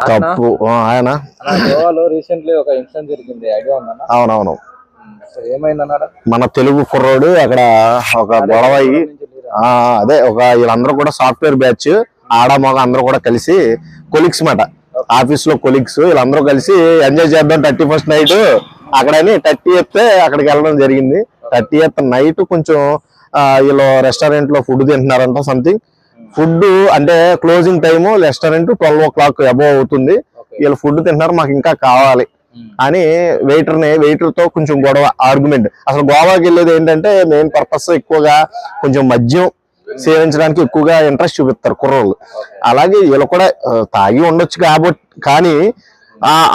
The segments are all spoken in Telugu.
తప్పు ఆయన గోవాలో రీసెంట్లీ ఒక ఇన్సిడెంట్ జరిగింది, ఐడియా ఉందన్న? అవునవును. ఏమైందన్నాడు? మన తెలుగు కుర్రోడు అక్కడ ఒక గొడవ అయ్యి అదే వీళ్ళందరూ కూడా సాఫ్ట్వేర్ బ్యాచ్ ఆడ మగ అందరూ కూడా కలిసి కొలీగ్స్ మాట, ఆఫీస్ లో కొలీగ్స్ వీళ్ళందరూ కలిసి ఎంజాయ్ చేద్దాం 31st నైట్ అక్కడని 30th అక్కడికి వెళ్ళడం జరిగింది. 30th నైట్ కొంచెం వీళ్ళు రెస్టారెంట్ లో ఫుడ్ తింటున్నారంట. సంథింగ్ ఫుడ్ అంటే closing time restaurant 12 o'clock above అవుతుంది. వీళ్ళు ఫుడ్ తింటున్నారు, మాకు ఇంకా కావాలి అని వెయిటర్ తో కొంచెం గొడవ, ఆర్గ్యుమెంట్. అసలు గోవాకి వెళ్ళేది ఏంటంటే మెయిన్ పర్పస్ ఎక్కువగా కొంచెం మద్యం సేవించడానికి ఎక్కువగా ఇంట్రెస్ట్ చూపిస్తారు కుర్రోళ్ళు. అలాగే వీళ్ళు కూడా తాగి ఉండొచ్చు కాబట్టి, కానీ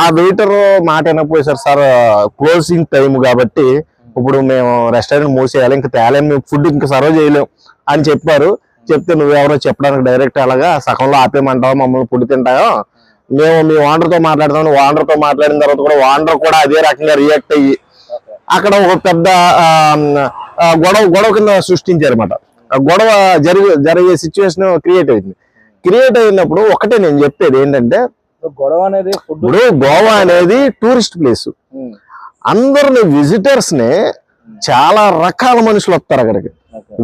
ఆ వెయిటర్ మాట వినకపోయేసారు. సార్ క్లోజింగ్ టైం కాబట్టి ఇప్పుడు మేము రెస్టారెంట్ మూసేయాలి, ఇంకా తేలేము, మేము ఫుడ్ ఇంకా సర్వ్ చేయలేము అని చెప్పారు. చెప్తే నువ్వెవరో చెప్పడానికి డైరెక్ట్ అలాగా సగంలో ఆపేయమంటావా, మమ్మల్ని ఫుడ్ తింటాయో, మేము మీ ఓనర్ తో మాట్లాడతాం. ఓనర్ తో మాట్లాడిన తర్వాత కూడా ఓనర్ కూడా అదే రకంగా రియాక్ట్ అయ్యి అక్కడ ఒక పెద్ద గొడవ కింద సృష్టించారన్నమాట. గొడవ జరిగే సిచ్యువేషన్ క్రియేట్ అయింది. క్రియేట్ అయినప్పుడు ఒకటే నేను చెప్పేది ఏంటంటే, గొడవ అనేది ఇప్పుడు గోవా అనేది టూరిస్ట్ ప్లేస్. అందరిని విజిటర్స్ ని చాలా రకాల మనుషులు వస్తారు అక్కడికి.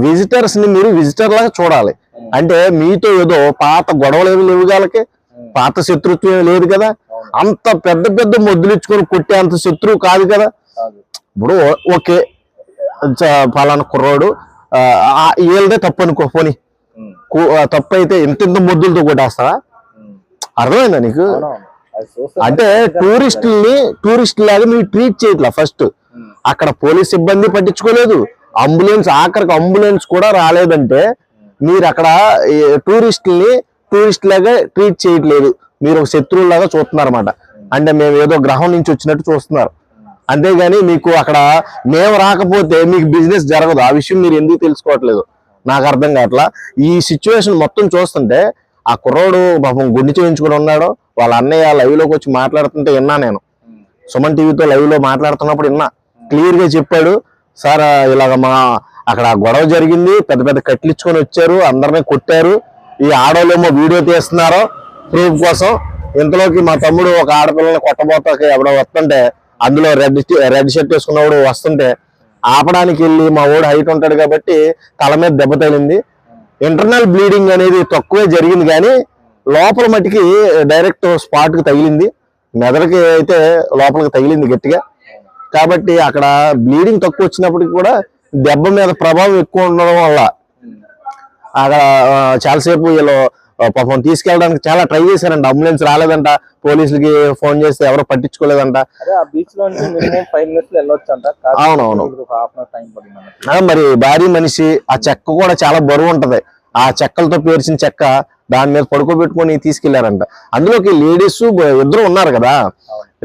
విజిటర్స్ ని మీరు విజిటర్ లాగా చూడాలి. అంటే మీతో ఏదో పాత గొడవలు ఏమి లేవు, వాళ్ళకి పాత శత్రుత్వం లేదు కదా, అంత పెద్ద పెద్ద మొద్దులు ఇచ్చుకొని కొట్టే అంత శత్రువు కాదు కదా. ఇప్పుడు ఓకే ఫలానా కుర్రోడు వీళ్ళదే తప్పు అనుకో, పోనీ తప్పు అయితే ఇంత మొద్దులతో కొట్టేస్తావా? అర్థమైందా నీకు? అంటే టూరిస్ట్ లాగా మీరు ట్రీట్ చేయట్లా. ఫస్ట్ అక్కడ పోలీస్ సిబ్బంది పట్టించుకోలేదు, ఆఖరికి అంబులెన్స్ కూడా రాలేదంటే మీరు అక్కడ టూరిస్ట్ లాగా ట్రీట్ చేయట్లేదు, మీరు ఒక శత్రువులాగా చూస్తున్నారు అన్నమాట. అంటే మేము ఏదో గ్రహం నుంచి వచ్చినట్టు చూస్తున్నారు. అంతేగాని మీకు అక్కడ మేము రాకపోతే మీకు బిజినెస్ జరగదు. ఆ విషయం మీరు ఎందుకు తెలుసుకోవట్లేదు నాకు అర్థం కావట్లా. ఈ సిచ్యువేషన్ మొత్తం చూస్తుంటే ఆ కుర్రోడు పాపం గుండె చేయించుకుని ఉన్నాడు. వాళ్ళ అన్నయ్య లైవ్ లోకి వచ్చి మాట్లాడుతుంటే విన్నా, నేను సుమన్ టీవీతో లైవ్ లో మాట్లాడుతున్నప్పుడు విన్నా. క్లియర్ గా చెప్పాడు, సార్ ఇలాగ మా అక్కడ గొడవ జరిగింది, పెద్ద పెద్ద కట్లిచ్చుకొని వచ్చారు, అందరినీ కొట్టారు, ఈ ఆడోళ్ళేమో వీడియో తీస్తున్నారు ప్రూఫ్ కోసం. ఇంతలోకి మా తమ్ముడు ఒక ఆడపిల్లని కొట్టబోతాకి ఎవడో వస్తుంటే, అందులో రెడ్ షర్ట్ వేసుకున్నవాడు వస్తుంటే ఆపడానికి వెళ్ళి మా ఓడు హైట్ ఉంటాడు కాబట్టి తల మీద దెబ్బ తగిలింది. ఇంటర్నల్ బ్లీడింగ్ అనేది తక్కువే జరిగింది, కానీ లోపల మట్టికి డైరెక్ట్ స్పాట్ కి తగిలింది. మెదడుకి అయితే లోపలికి తగిలింది గట్టిగా. కాబట్టి అక్కడ బ్లీడింగ్ తక్కువ వచ్చినప్పటికి కూడా దెబ్బ మీద ప్రభావం ఎక్కువ ఉండడం వల్ల అక్కడ చాలాసేపు వీళ్ళు పాపం తీసుకెళ్ళడానికి చాలా ట్రై చేశారంట. అంబులెన్స్ రాలేదంట, పోలీసులకి ఫోన్ చేస్తే ఎవరు పట్టించుకోలేదంట. అవునవును. మరి భారీ మనిషి, ఆ చెక్క కూడా చాలా బరువు ఉంటది. ఆ చెక్కలతో పేర్చిన చెక్క దాని మీద పడుకోబెట్టుకొని తీసుకెళ్లారంట. అందులోకి లేడీస్ ఇద్దరు ఉన్నారు కదా,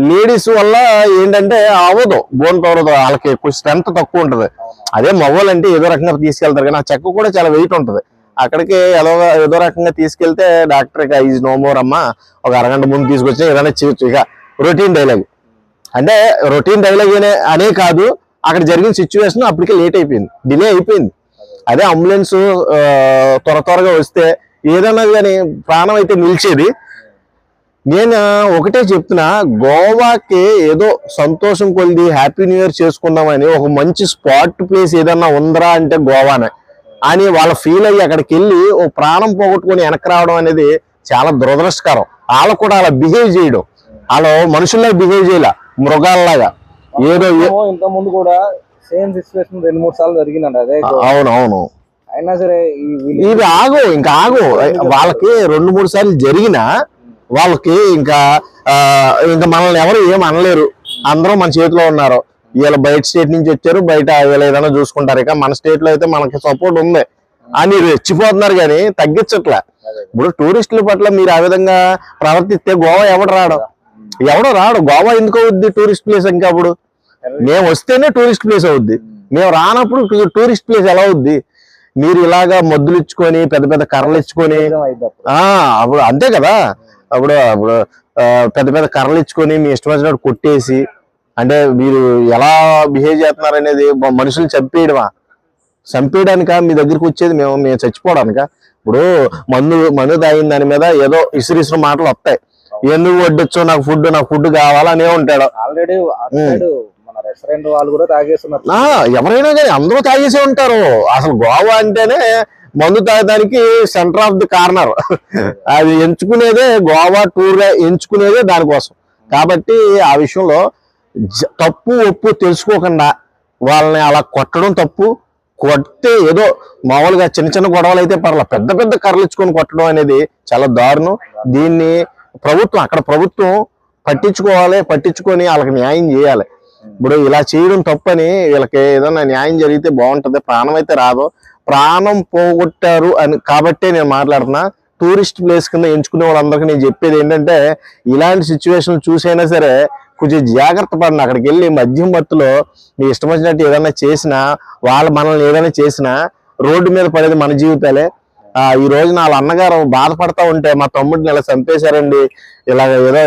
లేడీస్ వల్ల ఏంటంటే అవ్వదు, బోన్ పవర్ వాళ్ళకి ఎక్కువ స్ట్రెంత్ తక్కువ ఉంటది. అదే మగవాళ్ళు అంటే ఏదో రకంగా తీసుకెళ్తారు, కానీ ఆ చెక్క కూడా చాలా వెయిట్ ఉంటది. అక్కడికి ఏదో రకంగా తీసుకెళ్తే డాక్టర్ ఇక ఈజ్ నో మోర్ అమ్మా, ఒక అరగంట ముందు తీసుకొచ్చి ఏదైనా చేయొచ్చు. ఇక రొటీన్ డైలాగ్ అంటే రొటీన్ డైలాగ్ అనే కాదు, అక్కడ జరిగిన సిచ్యువేషన్ అప్పటికే లేట్ అయిపోయింది, డిలే అయిపోయింది. అదే అంబులెన్స్ త్వరగా వస్తే ఏదైనా కానీ ప్రాణం అయితే నిలిచేది. నేను ఒకటే చెప్తున్నా, గోవాకి ఏదో సంతోషం కొలిది హ్యాపీ న్యూ ఇయర్ చేసుకుందామని ఒక మంచి స్పాట్ ప్లేస్ ఏదన్నా ఉందరా అంటే గోవానే అని వాళ్ళ ఫీల్ అయ్యి అక్కడికి వెళ్ళి ఓ ప్రాణం పోగొట్టుకుని వెనక్కి రావడం అనేది చాలా దురదృష్టకరం. వాళ్ళు కూడా అలా బిహేవ్ చేయడం, వాళ్ళు మనుషుల్లాగా బిహేవ్ చేయాల, మృగాల్లాగా. ఏదో ఇంత ముందు కూడా సేమ్ సిచ్యువేషన్ 2-3 సార్లు జరిగిందండి. అదే అవునవును. అయినా సరే ఇది ఇంకా ఆగు వాళ్ళకి 2-3 సార్లు జరిగినా వాళ్ళకి ఇంకా మనల్ని ఎవరు ఏం అనలేరు, అందరూ మన చేతిలో ఉన్నారు. వీళ్ళు బయట స్టేట్ నుంచి వచ్చారు, బయట వీళ్ళు ఏదైనా చూసుకుంటారు. ఇక మన స్టేట్ లో అయితే మనకి సపోర్ట్ ఉంది అని రెచ్చిపోతున్నారు, కానీ తగ్గించట్లే. ఇప్పుడు టూరిస్టుల పట్ల మీరు ఆ విధంగా ప్రవర్తిస్తే గోవా ఎవడో రాడు. గోవా ఎందుకు అవుద్ది టూరిస్ట్ ప్లేస్? ఇంకా అప్పుడు మేము వస్తేనే టూరిస్ట్ ప్లేస్ అవుద్ది, మేము రానప్పుడు టూరిస్ట్ ప్లేస్ ఎలా అవుద్ది? మీరు ఇలాగా మొద్దులు ఇచ్చుకొని పెద్ద పెద్ద కర్రలు ఇచ్చుకొని అప్పుడు అంతే కదా. అప్పుడు పెద్ద పెద్ద కర్రలు ఇచ్చుకొని మీ ఇష్టం వచ్చినట్టు కొట్టేసి, అంటే మీరు ఎలా బిహేవ్ చేస్తున్నారు అనేది మనుషులు చంపేయడానిక మీ దగ్గరికి వచ్చేది? మేము చచ్చిపోవడానిక? ఇప్పుడు మందు తాగిన దాని మీద ఏదో ఇసురు మాటలు వస్తాయి, ఎందుకు వడ్డొచ్చు, నాకు ఫుడ్ కావాలనే ఉంటాడు. ఆల్రెడీ మన రెస్టారెంట్ వాళ్ళు కూడా తాగేస్తున్నారు. ఎవరైనా కానీ అందరూ తాగేసే ఉంటారు. అసలు గోవా అంటేనే మందు తాగడానికి సెంటర్ ఆఫ్ ది కార్నర్. అది ఎంచుకునేదే గోవా టూర్ గా ఎంచుకునేదే దానికోసం. కాబట్టి ఆ విషయంలో తప్పు ఒప్పు తెలుసుకోకుండా వాళ్ళని అలా కొట్టడం తప్పు. కొడితే ఏదో మామూలుగా చిన్న చిన్న గొడవలు అయితే పర్లేదు, పెద్ద పెద్ద కర్రలు ఇచ్చుకొని కొట్టడం అనేది చాలా దారుణం. దీన్ని అక్కడ ప్రభుత్వం పట్టించుకొని వాళ్ళకి న్యాయం చేయాలి. ఇప్పుడు ఇలా చేయడం తప్పని వీళ్ళకి ఏదైనా న్యాయం జరిగితే బాగుంటది. ప్రాణం అయితే రాదు. ప్రాణం పోగొట్టారు అని కాబట్టే నేను మాట్లాడుతున్నా. టూరిస్ట్ ప్లేస్ కింద ఎంచుకునే వాళ్ళందరికీ నేను చెప్పేది ఏంటంటే, ఇలాంటి సిచ్యువేషన్ చూసైనా సరే కొంచెం జాగ్రత్త పడిన. అక్కడికి వెళ్ళి మద్యం మత్తులో మీ ఇష్టం వచ్చినట్టు ఏదైనా చేసినా, మనల్ని ఏదైనా చేసినా రోడ్డు మీద పడేది మన జీవితాలే. ఈ రోజు వాళ్ళ అన్నగారు బాధపడతా ఉంటే, మా తమ్ముడిని ఇలా చంపేశారండి, ఇలాగ ఏదో